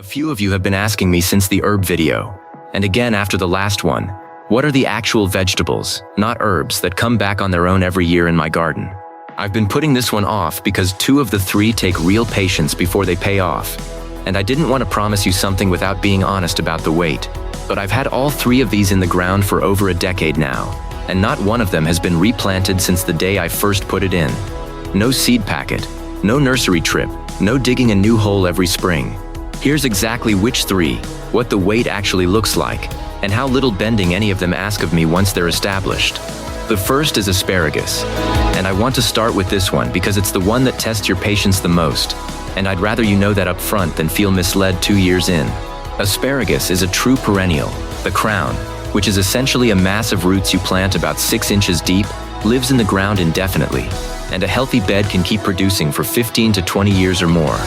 A few of you have been asking me since the herb video, and again after the last one, what are the actual vegetables, not herbs, that come back on their own every year in my garden? I've been putting this one off because 2 of the 3 take real patience before they pay off, and I didn't want to promise you something without being honest about the wait. But I've had all 3 of these in the ground for over a decade now, and not one of them has been replanted since the day I first put it in. No seed packet, no nursery trip, no digging a new hole every spring. Here's exactly which 3, what the wait actually looks like, and how little bending any of them ask of me once they're established. The first is asparagus, and I want to start with this one because it's the one that tests your patience the most, and I'd rather you know that up front than feel misled 2 years in. Asparagus is a true perennial. The crown, which is essentially a mass of roots you plant about 6 inches deep, lives in the ground indefinitely, and a healthy bed can keep producing for 15 to 20 years or more.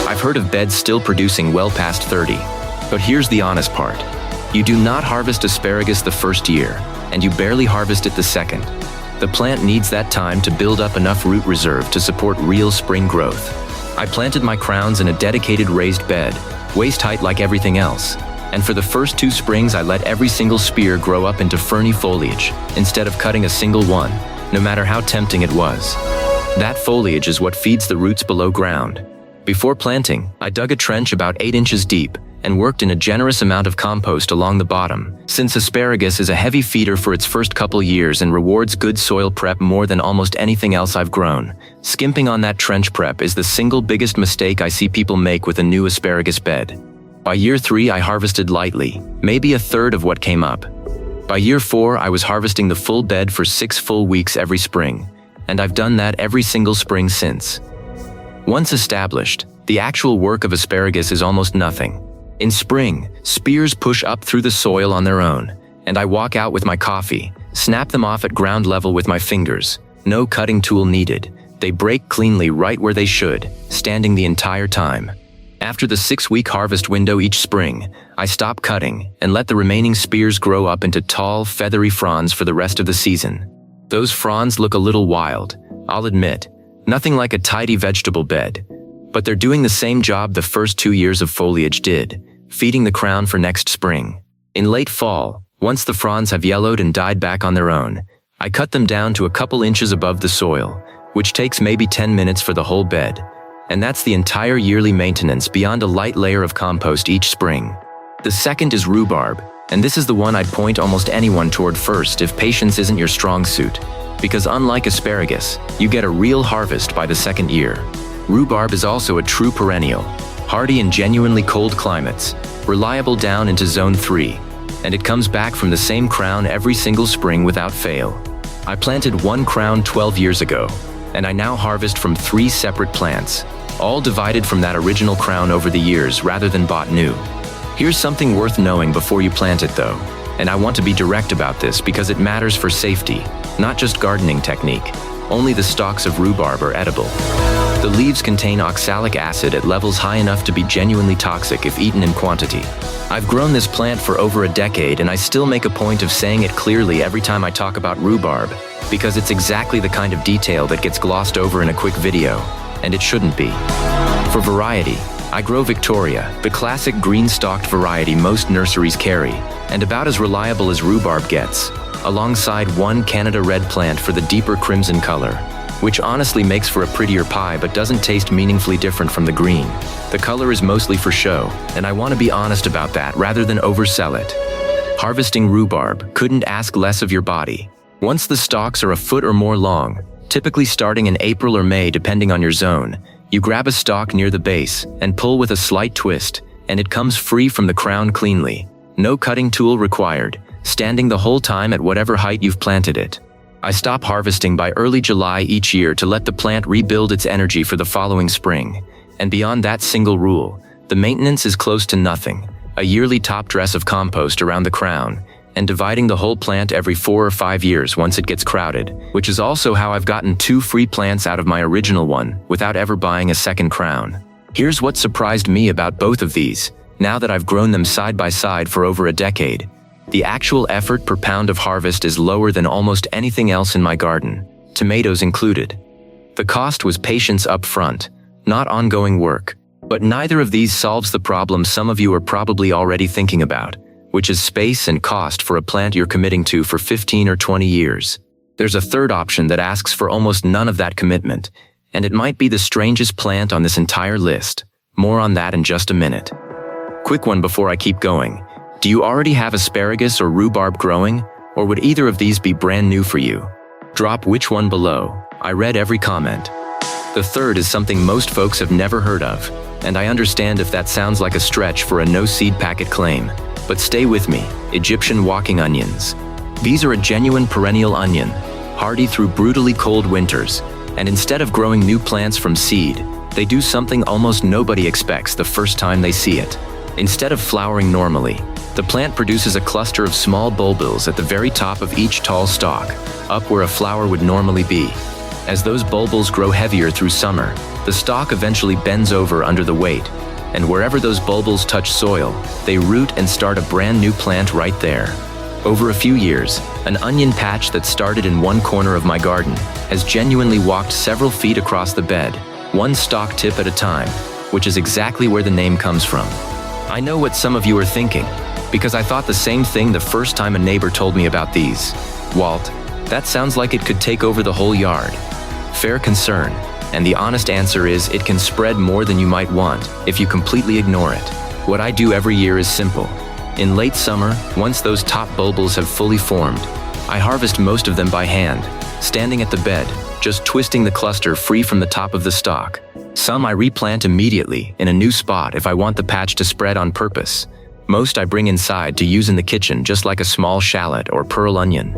I've heard of beds still producing well past 30. But here's the honest part. You do not harvest asparagus the first year, and you barely harvest it the second. The plant needs that time to build up enough root reserve to support real spring growth. I planted my crowns in a dedicated raised bed, waist height like everything else, and for the first 2 springs I let every single spear grow up into ferny foliage, instead of cutting a single one, no matter how tempting it was. That foliage is what feeds the roots below ground. Before planting, I dug a trench about 8 inches deep and worked in a generous amount of compost along the bottom, since asparagus is a heavy feeder for its first couple years and rewards good soil prep more than almost anything else I've grown. Skimping on that trench prep is the single biggest mistake I see people make with a new asparagus bed. By year 3, I harvested lightly, maybe a third of what came up. By year 4, I was harvesting the full bed for 6 full weeks every spring, and I've done that every single spring since. Once established, the actual work of asparagus is almost nothing. In spring, spears push up through the soil on their own, and I walk out with my coffee, snap them off at ground level with my fingers. No cutting tool needed. They break cleanly right where they should, standing the entire time. After the 6-week harvest window each spring, I stop cutting and let the remaining spears grow up into tall, feathery fronds for the rest of the season. Those fronds look a little wild, I'll admit. Nothing like a tidy vegetable bed, but they're doing the same job the first 2 years of foliage did, feeding the crown for next spring. In late fall, once the fronds have yellowed and died back on their own, I cut them down to a couple inches above the soil, which takes maybe 10 minutes for the whole bed. And that's the entire yearly maintenance beyond a light layer of compost each spring. The second is rhubarb, and this is the one I'd point almost anyone toward first if patience isn't your strong suit. Because unlike asparagus, you get a real harvest by the 2nd year. Rhubarb is also a true perennial, hardy in genuinely cold climates, reliable down into zone 3, and it comes back from the same crown every single spring without fail. I planted 1 crown 12 years ago, and I now harvest from 3 separate plants, all divided from that original crown over the years rather than bought new. Here's something worth knowing before you plant it though, and I want to be direct about this because it matters for safety, not just gardening technique. Only the stalks of rhubarb are edible. The leaves contain oxalic acid at levels high enough to be genuinely toxic if eaten in quantity. I've grown this plant for over a decade and I still make a point of saying it clearly every time I talk about rhubarb, because it's exactly the kind of detail that gets glossed over in a quick video, and it shouldn't be. For variety, I grow Victoria, the classic green-stalked variety most nurseries carry, and about as reliable as rhubarb gets, alongside 1 Canada red plant for the deeper crimson color, which honestly makes for a prettier pie but doesn't taste meaningfully different from the green. The color is mostly for show, and I want to be honest about that rather than oversell it. Harvesting rhubarb couldn't ask less of your body. Once the stalks are a foot or more long, typically starting in April or May depending on your zone, you grab a stalk near the base and pull with a slight twist, and it comes free from the crown cleanly. No cutting tool required, standing the whole time at whatever height you've planted it. I stop harvesting by early July each year to let the plant rebuild its energy for the following spring. And beyond that single rule, the maintenance is close to nothing. A yearly top dress of compost around the crown, and dividing the whole plant every 4 or 5 years once it gets crowded, which is also how I've gotten 2 free plants out of my original one without ever buying a second crown. Here's what surprised me about both of these, now that I've grown them side by side for over a decade. The actual effort per pound of harvest is lower than almost anything else in my garden, tomatoes included. The cost was patience up front, not ongoing work. But neither of these solves the problem some of you are probably already thinking about, which is space and cost for a plant you're committing to for 15 or 20 years. There's a third option that asks for almost none of that commitment, and it might be the strangest plant on this entire list. More on that in just a minute. Quick one before I keep going. Do you already have asparagus or rhubarb growing, or would either of these be brand new for you? Drop which one below. I read every comment. The third is something most folks have never heard of, and I understand if that sounds like a stretch for a no-seed packet claim, but stay with me. Egyptian walking onions. These are a genuine perennial onion, hardy through brutally cold winters, and instead of growing new plants from seed, they do something almost nobody expects the first time they see it. Instead of flowering normally, the plant produces a cluster of small bulbils at the very top of each tall stalk, up where a flower would normally be. As those bulbils grow heavier through summer, the stalk eventually bends over under the weight, and wherever those bulbils touch soil, they root and start a brand new plant right there. Over a few years, an onion patch that started in one corner of my garden has genuinely walked several feet across the bed, one stalk tip at a time, which is exactly where the name comes from. I know what some of you are thinking, because I thought the same thing the first time a neighbor told me about these. Walt, that sounds like it could take over the whole yard. Fair concern, and the honest answer is it can spread more than you might want if you completely ignore it. What I do every year is simple. In late summer, once those top bulbils have fully formed, I harvest most of them by hand, standing at the bed, just twisting the cluster free from the top of the stalk. Some I replant immediately in a new spot if I want the patch to spread on purpose. Most I bring inside to use in the kitchen just like a small shallot or pearl onion.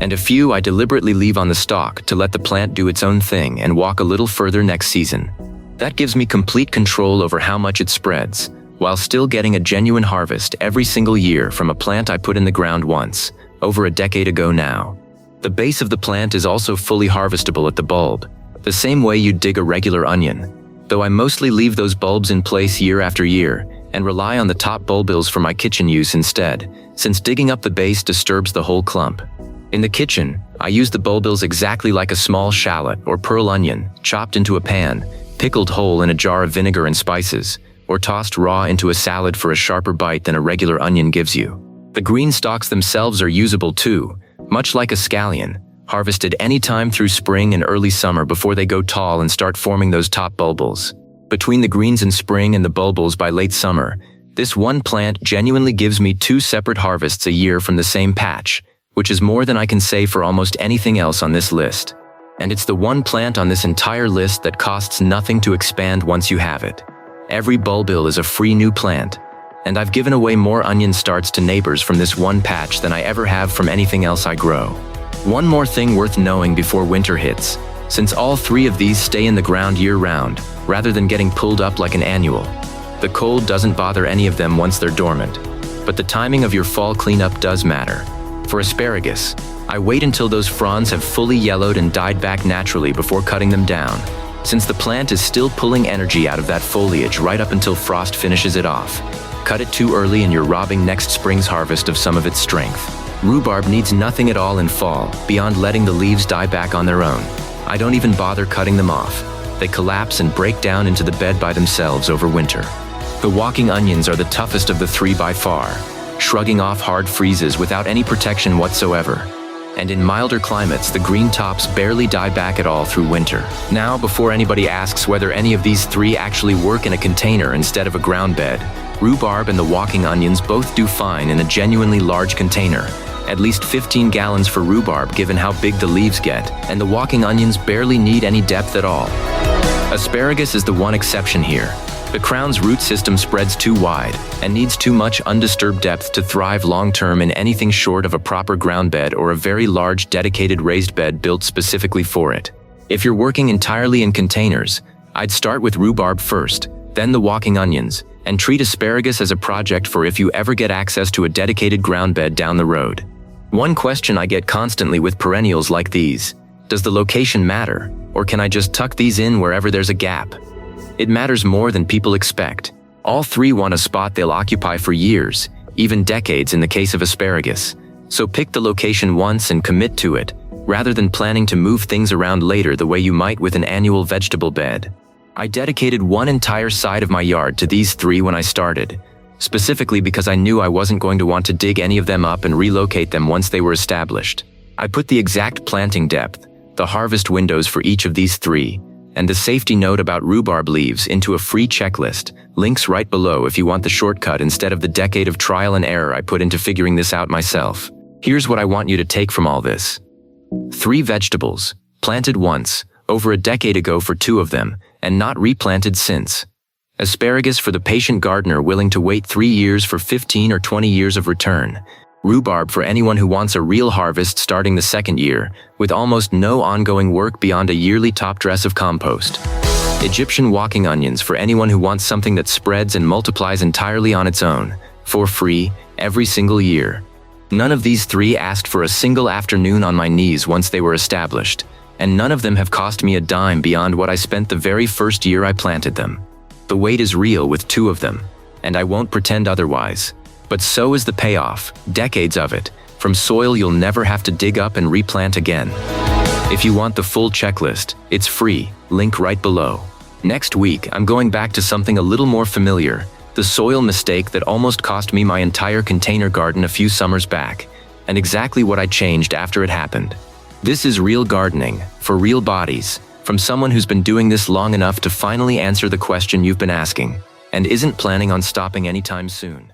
And a few I deliberately leave on the stalk to let the plant do its own thing and walk a little further next season. That gives me complete control over how much it spreads, while still getting a genuine harvest every single year from a plant I put in the ground once, over a decade ago now. The base of the plant is also fully harvestable at the bulb, the same way you'd dig a regular onion, though I mostly leave those bulbs in place year after year and rely on the top bulbils for my kitchen use instead, since digging up the base disturbs the whole clump. In the kitchen, I use the bulbils exactly like a small shallot or pearl onion, chopped into a pan, pickled whole in a jar of vinegar and spices, or tossed raw into a salad for a sharper bite than a regular onion gives you. The green stalks themselves are usable too, much like a scallion, harvested anytime through spring and early summer before they go tall and start forming those top bulbils. Between the greens in spring and the bulbils by late summer, this one plant genuinely gives me 2 separate harvests a year from the same patch, which is more than I can say for almost anything else on this list. And it's the one plant on this entire list that costs nothing to expand once you have it. Every bulbil is a free new plant, and I've given away more onion starts to neighbors from this one patch than I ever have from anything else I grow. One more thing worth knowing before winter hits, since all 3 of these stay in the ground year-round, rather than getting pulled up like an annual. The cold doesn't bother any of them once they're dormant, but the timing of your fall cleanup does matter. For asparagus, I wait until those fronds have fully yellowed and died back naturally before cutting them down, since the plant is still pulling energy out of that foliage right up until frost finishes it off. Cut it too early and you're robbing next spring's harvest of some of its strength. Rhubarb needs nothing at all in fall, beyond letting the leaves die back on their own. I don't even bother cutting them off. They collapse and break down into the bed by themselves over winter. The walking onions are the toughest of the 3 by far, shrugging off hard freezes without any protection whatsoever. And in milder climates, the green tops barely die back at all through winter. Now, before anybody asks whether any of these 3 actually work in a container instead of a ground bed, rhubarb and the walking onions both do fine in a genuinely large container, at least 15 gallons for rhubarb given how big the leaves get, and the walking onions barely need any depth at all. Asparagus is the one exception here. The crown's root system spreads too wide and needs too much undisturbed depth to thrive long-term in anything short of a proper ground bed or a very large dedicated raised bed built specifically for it. If you're working entirely in containers, I'd start with rhubarb first, then the walking onions, and treat asparagus as a project for if you ever get access to a dedicated ground bed down the road. One question I get constantly with perennials like these: does the location matter, or can I just tuck these in wherever there's a gap? It matters more than people expect. All 3 want a spot they'll occupy for years, even decades in the case of asparagus. So pick the location once and commit to it, rather than planning to move things around later the way you might with an annual vegetable bed. I dedicated one entire side of my yard to these 3 when I started, specifically because I knew I wasn't going to want to dig any of them up and relocate them once they were established. I put the exact planting depth, the harvest windows for each of these 3, and the safety note about rhubarb leaves into a free checklist, links right below if you want the shortcut instead of the decade of trial and error I put into figuring this out myself. Here's what I want you to take from all this. 3 vegetables, planted once, over a decade ago for 2 of them, and not replanted since. Asparagus for the patient gardener willing to wait 3 years for 15 or 20 years of return. Rhubarb for anyone who wants a real harvest starting the 2nd year, with almost no ongoing work beyond a yearly top dress of compost. Egyptian walking onions for anyone who wants something that spreads and multiplies entirely on its own, for free, every single year. None of these 3 asked for a single afternoon on my knees once they were established, and none of them have cost me a dime beyond what I spent the very first year I planted them. The wait is real with 2 of them, and I won't pretend otherwise. But so is the payoff, decades of it, from soil you'll never have to dig up and replant again. If you want the full checklist, it's free, link right below. Next week, I'm going back to something a little more familiar, the soil mistake that almost cost me my entire container garden a few summers back, and exactly what I changed after it happened. This is real gardening, for real bodies, from someone who's been doing this long enough to finally answer the question you've been asking, and isn't planning on stopping anytime soon.